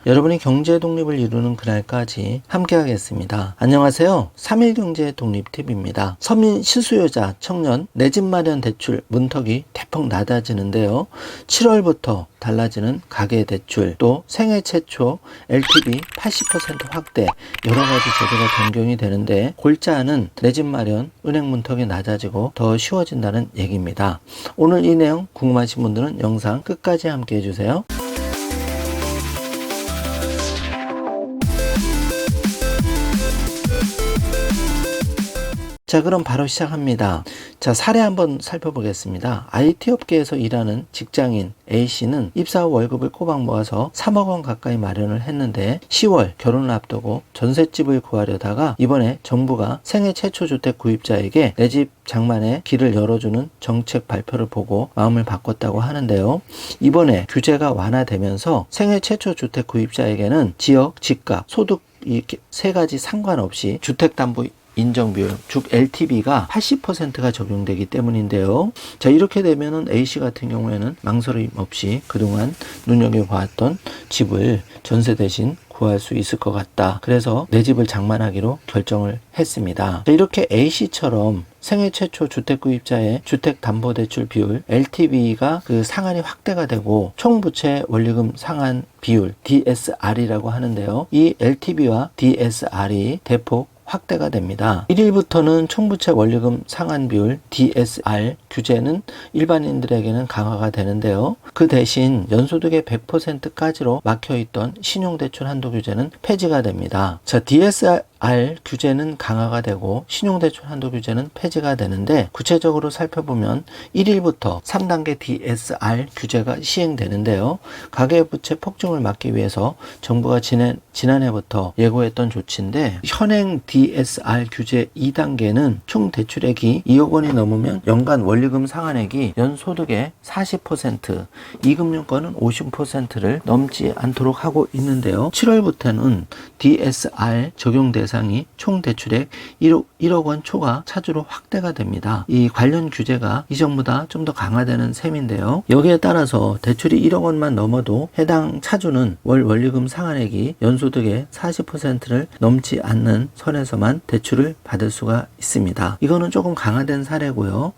여러분이 경제 독립을 이루는 그날까지 함께 하겠습니다. 안녕하세요. 3일 경제 독립팁입니다. 서민 실수요자 청년 내 집 마련 대출 문턱이 대폭 낮아지는데요. 7월부터 달라지는 가계대출, 또 생애 최초 LTV 80% 확대, 여러가지 제도가 변경이 되는데 골자는 내 집 마련 은행 문턱이 낮아지고 더 쉬워진다는 얘기입니다. 오늘 이 내용 궁금하신 분들은 영상 끝까지 함께 해주세요. 자, 그럼 바로 시작합니다. 자, 사례 한번 살펴보겠습니다. IT 업계에서 일하는 직장인 A씨는 입사 후 월급을 꼬박 모아서 3억 원 가까이 마련을 했는데 10월 결혼을 앞두고 전셋집을 구하려다가 이번에 정부가 생애 최초 주택 구입자에게 내 집 장만의 길을 열어주는 정책 발표를 보고 마음을 바꿨다고 하는데요. 이번에 규제가 완화되면서 생애 최초 주택 구입자에게는 지역, 집값, 소득 이렇게 세 가지 상관없이 주택담보 인정비율, 즉 LTV가 80%가 적용되기 때문인데요. 자, 이렇게 되면은 A씨 같은 경우에는 망설임 없이 그동안 눈여겨보았던 집을 전세 대신 구할 수 있을 것 같다. 그래서 내 집을 장만하기로 결정을 했습니다. 자, 이렇게 A씨처럼 생애 최초 주택구입자의 주택담보대출 비율 LTV가 그 상한이 확대가 되고 총부채 원리금 상한 비율 DSR이라고 하는데요. 이 LTV와 DSR이 대폭 확대가 됩니다. 1일부터는 총부채 원리금 상한 비율 DSR 규제는 일반인들에게는 강화가 되는데요. 그 대신 연소득의 100%까지로 막혀있던 신용대출 한도 규제는 폐지가 됩니다. 자, DSR 규제는 강화가 되고 신용대출 한도 규제는 폐지가 되는데 구체적으로 살펴보면 1일부터 3단계 DSR 규제가 시행되는데요. 가계부채 폭증을 막기 위해서 정부가 지난해부터 예고했던 조치인데 현행 DSR 규제 2단계는 총 대출액이 2억 원이 넘으면 연간 원리금 상환액이 연소득의 40%, 이금융권은 50%를 넘지 않도록 하고 있는데요. 7월부터는 DSR 적용 대상이 총 대출액 1억 원 초과 차주로 확대가 됩니다. 이 관련 규제가 이전보다 좀 더 강화되는 셈인데요. 여기에 따라서 대출이 1억 원만 넘어도 해당 차주는 월 원리금 상환액이 연소득의 40%를 넘지 않는 선에서만 대출을 받을 수가 있습니다. 이거는 조금 강화된 사례고요.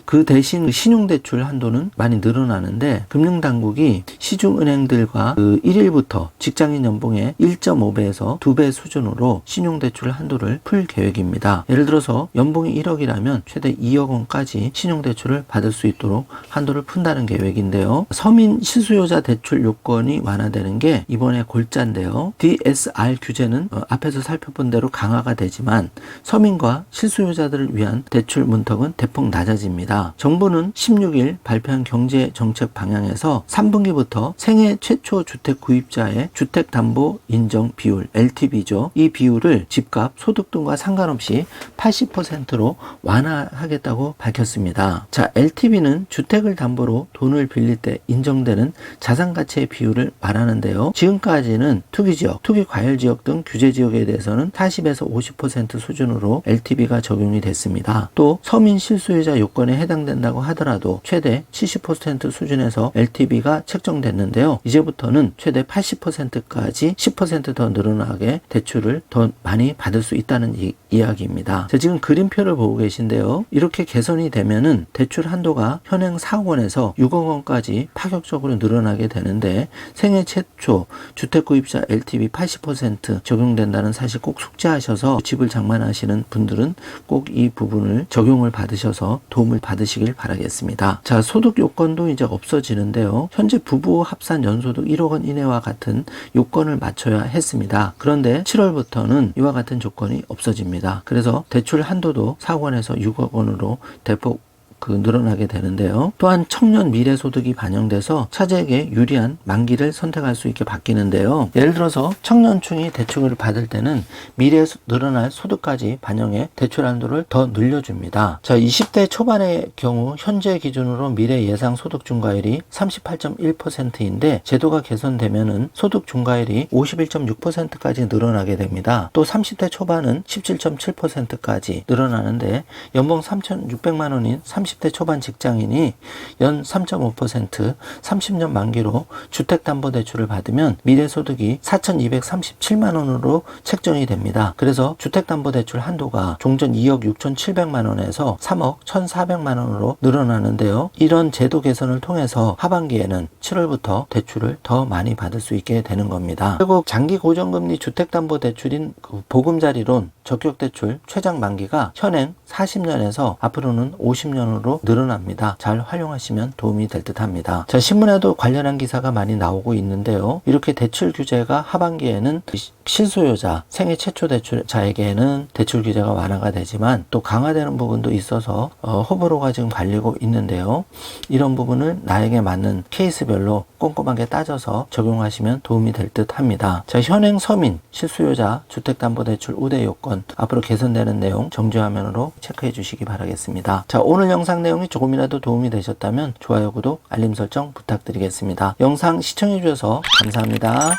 그 대신 신용대출 한도는 많이 늘어나는데 금융당국이 시중은행들과 1일부터 직장인 연봉의 1.5배에서 2배 수준으로 신용대출 한도를 풀 계획입니다. 예를 들어서 연봉이 1억이라면 최대 2억 원까지 신용대출을 받을 수 있도록 한도를 푼다는 계획인데요. 서민 실수요자 대출 요건이 완화되는 게 이번에 골자인데요. DSR 규제는 앞에서 살펴본 대로 강화가 되지만 서민과 실수요자들을 위한 대출 문턱은 대폭 낮아집니다. 정부는 16일 발표한 경제정책 방향에서 3분기부터 생애 최초 주택 구입자의 주택담보 인정 비율 LTV죠. 이 비율을 집값, 소득 등과 상관없이 80%로 완화하겠다고 밝혔습니다. 자, LTV는 주택을 담보로 돈을 빌릴 때 인정되는 자산가치의 비율을 말하는데요. 지금까지는 투기지역, 투기과열지역 등 규제지역에 대해서는 40에서 50% 수준으로 LTV가 적용이 됐습니다. 또 서민 실수요자 요건에 해당된다고 하더라도 최대 70% 수준에서 LTV가 책정됐는데요. 이제부터는 최대 80%까지 10% 더 늘어나게 대출을 더 많이 받을 수 있다는 이야기입니다. 자, 지금 그림표를 보고 계신데요. 이렇게 개선이 되면은 대출 한도가 현행 4억 원에서 6억 원까지 파격적으로 늘어나게 되는데 생애 최초 주택구입자 LTV 80% 적용된다는 사실 꼭 숙지하셔서 집을 장만하시는 분들은 꼭 이 부분을 적용을 받으셔서 도움을 받으시길 바라겠습니다. 자, 소득 요건도 이제 없어지는데요. 현재 부부 합산 연소득 1억 원 이내와 같은 요건을 맞춰야 했습니다. 그런데 7월부터는 이와 같은 조건이 없어집니다. 그래서 대출 한도도 4억 원에서 6억 원으로 대폭 늘어나게 되는데요. 또한 청년 미래 소득이 반영돼서 차주에게 유리한 만기를 선택할 수 있게 바뀌는데요. 예를 들어서 청년층이 대출을 받을 때는 미래에 늘어날 소득까지 반영해 대출 한도를 더 늘려줍니다. 자, 20대 초반의 경우 현재 기준으로 미래 예상 소득 중과율이 38.1%인데 제도가 개선되면은 소득 중과율이 51.6%까지 늘어나게 됩니다. 또 30대 초반은 17.7%까지 늘어나는데 연봉 3,600만 원인 30 30대 초반 직장인이 연 3.5% 30년 만기로 주택담보대출을 받으면 미래소득이 4,237만 원으로 책정이 됩니다. 그래서 주택담보대출 한도가 종전 2억 6,700만 원에서 3억 1,400만 원으로 늘어나는데요. 이런 제도 개선을 통해서 하반기에는 7월부터 대출을 더 많이 받을 수 있게 되는 겁니다. 그리고 장기 고정금리 주택담보대출인 보금자리론 적격대출 최장 만기가 현행 40년에서 앞으로는 50년으로 늘어납니다. 잘 활용하시면 도움이 될 듯 합니다. 자, 신문에도 관련한 기사가 많이 나오고 있는데요. 이렇게 대출 규제가 하반기에는 실소유자, 생애 최초 대출자에게는 대출 규제가 완화가 되지만 또 강화되는 부분도 있어서 호불호가 지금 갈리고 있는데요. 이런 부분을 나에게 맞는 케이스별로 꼼꼼하게 따져서 적용하시면 도움이 될 듯 합니다. 자, 현행 서민, 실수요자 주택담보대출 우대 요건 앞으로 개선되는 내용 정지화면으로 체크해 주시기 바라겠습니다. 자, 오늘 영상 내용이 조금이라도 도움이 되셨다면 좋아요, 구독, 알림 설정 부탁드리겠습니다. 영상 시청해 주셔서 감사합니다.